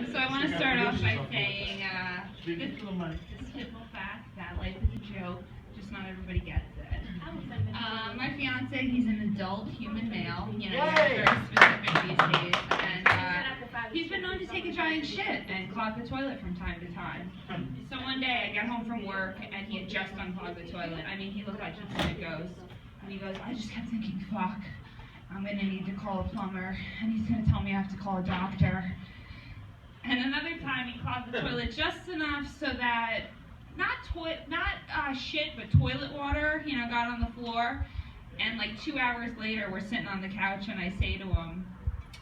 So I want to start off by saying this simple fact that life is a joke, just not everybody gets it. My fiance, he's an adult human male, you know, very specific these days, and he's been known to take a giant shit and clog the toilet from time to time. So one day I got home from work and he had just unclogged the toilet. I mean, he looked like he'd seen a ghost. And he goes, I just kept thinking, fuck, I'm going to need to call a plumber, and he's going to tell me I have to call a doctor. And another time he clogged the toilet just enough so that not shit, but toilet water, you know, got on the floor. And like 2 hours later, we're sitting on the couch, and I say to him,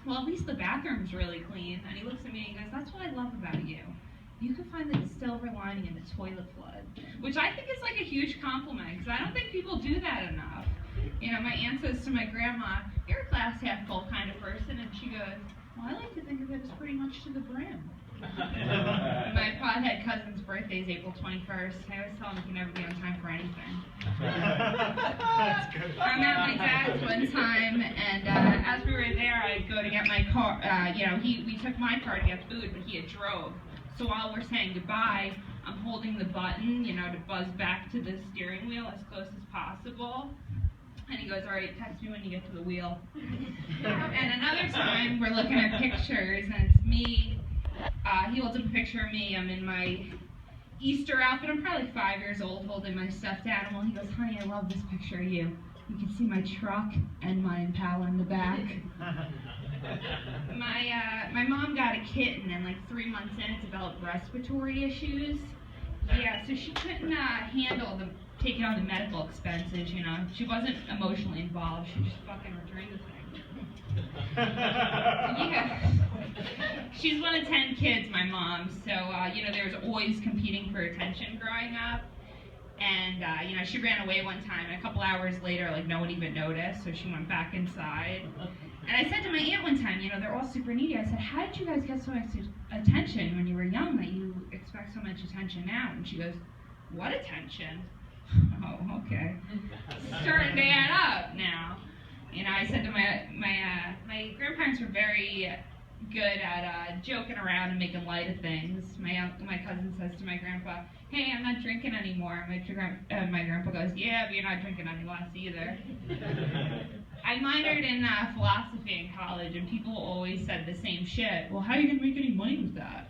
well, at least the bathroom's really clean. And he looks at me and goes, that's what I love about you. You can find the silver lining in the toilet flood, which I think is like a huge compliment, because I don't think people do that enough. You know, my aunt says to my grandma, you're a glass half full kind of person, and she goes, well, I like to think of it as pretty much to the brim. My pothead cousin's birthday is April 21st. I always tell him he can never be on time for anything. I'm at my dad's one time, and as we were there, I'd go to get my car. We took my car to get food, but he had drove. So while we're saying goodbye, I'm holding the button, you know, to buzz back to the steering wheel as close as possible. And he goes, all right, text me when you get to the wheel. And another time, we're looking at pictures, and it's me. He holds up a picture of me. I'm in my Easter outfit. I'm probably 5 years old, holding my stuffed animal. He goes, honey, I love this picture of you. You can see my truck and my Impala in the back. My mom got a kitten, and like 3 months in, it developed respiratory issues. Yeah, so she couldn't handle taking on the medical expenses, you know. She wasn't emotionally involved. She just fucking returned the thing. Yeah. She's one of 10 kids, my mom. So, you know, there was always competing for attention growing up. And, you know, she ran away one time. And a couple hours later, like, no one even noticed. So she went back inside. And I said to my aunt one time, you know, they're all super needy. I said, how did you guys get so much attention when you were young that you expect so much attention now? And she goes, what attention? Oh, okay. Starting to add up now. You know, I said to my grandparents were very good at joking around and making light of things. My cousin says to my grandpa, hey, I'm not drinking anymore. My grandpa goes, yeah, but you're not drinking any less either. I minored in philosophy in college, and people always said the same shit. Well, how are you going to make any money with that?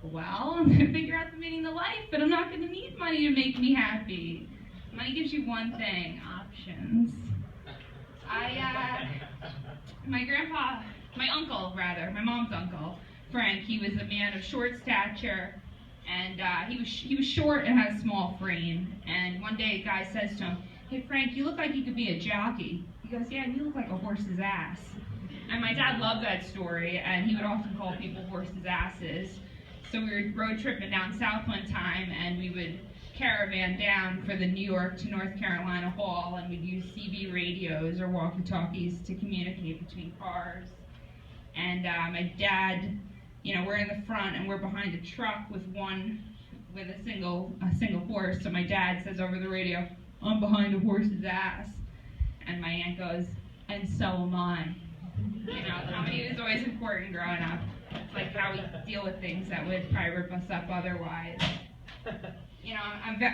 Well, I'm going to figure out the meaning of life, but I'm not going to need money to make me happy. Money gives you one thing, options. My mom's uncle, Frank, he was a man of short stature, and he was short and had a small frame. And one day a guy says to him, hey Frank, you look like you could be a jockey. He goes, yeah, you look like a horse's ass. And my dad loved that story, and he would often call people horses' asses. So we were road tripping down south one time, and we would caravan down for the New York to North Carolina haul, and we'd use CB radios or walkie-talkies to communicate between cars. And my dad, you know, we're in the front and we're behind a truck with a single horse. So my dad says over the radio, I'm behind a horse's ass. And my aunt goes, and so am I. You know, comedy was always important growing up. It's like how we deal with things that would probably rip us up otherwise. You know,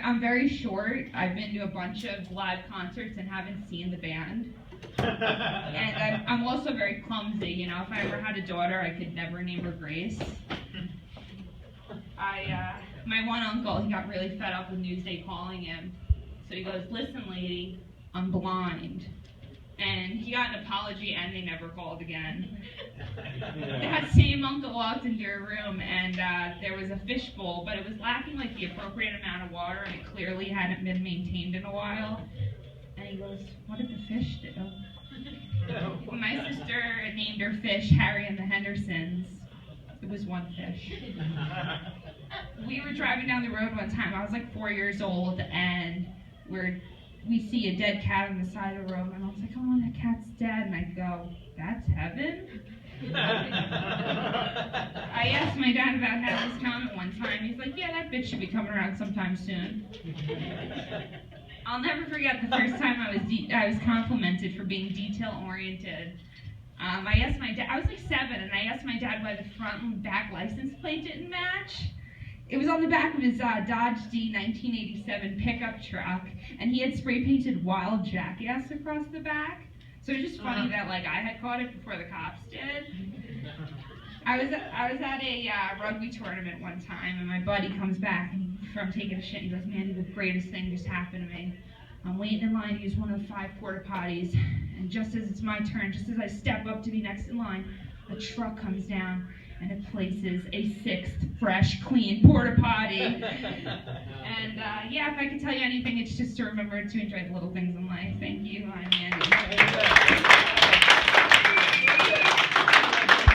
I'm very short. I've been to a bunch of live concerts and haven't seen the band. And I'm also very clumsy. You know, if I ever had a daughter, I could never name her Grace. My one uncle, he got really fed up with Newsday calling him. So he goes, listen, lady, I'm blind. And he got an apology, and they never called again. That same uncle walked into a room, and there was a fishbowl, but it was lacking like the appropriate amount of water, and it clearly hadn't been maintained in a while. And he goes, what did the fish do? My sister named her fish Harry and the Hendersons. It was one fish. We were driving down the road one time. I was like 4 years old, and we see a dead cat on the side of the road, and I was like, oh, that cat's dead. And I go, that's heaven? I asked my dad about having this comment one time. He's like, yeah, that bitch should be coming around sometime soon. I'll never forget the first time I was complimented for being detail-oriented. I asked my dad, I was like 7, and I asked my dad why the front and back license plate didn't match. It was on the back of his Dodge D 1987 pickup truck, and he had spray painted wild jackass across the back. So it was just funny that like I had caught it before the cops did. I was at a rugby tournament one time, and my buddy comes back from taking a shit. And he goes, "Mandy, the greatest thing just happened to me. I'm waiting in line to use one of the 5 porta potties, and just as it's my turn, just as I step up to be next in line, a truck comes down and it places a 6th fresh, clean porta potty." And yeah, if I could tell you anything, it's just to remember to enjoy the little things in life. Thank you. I'm Mandy.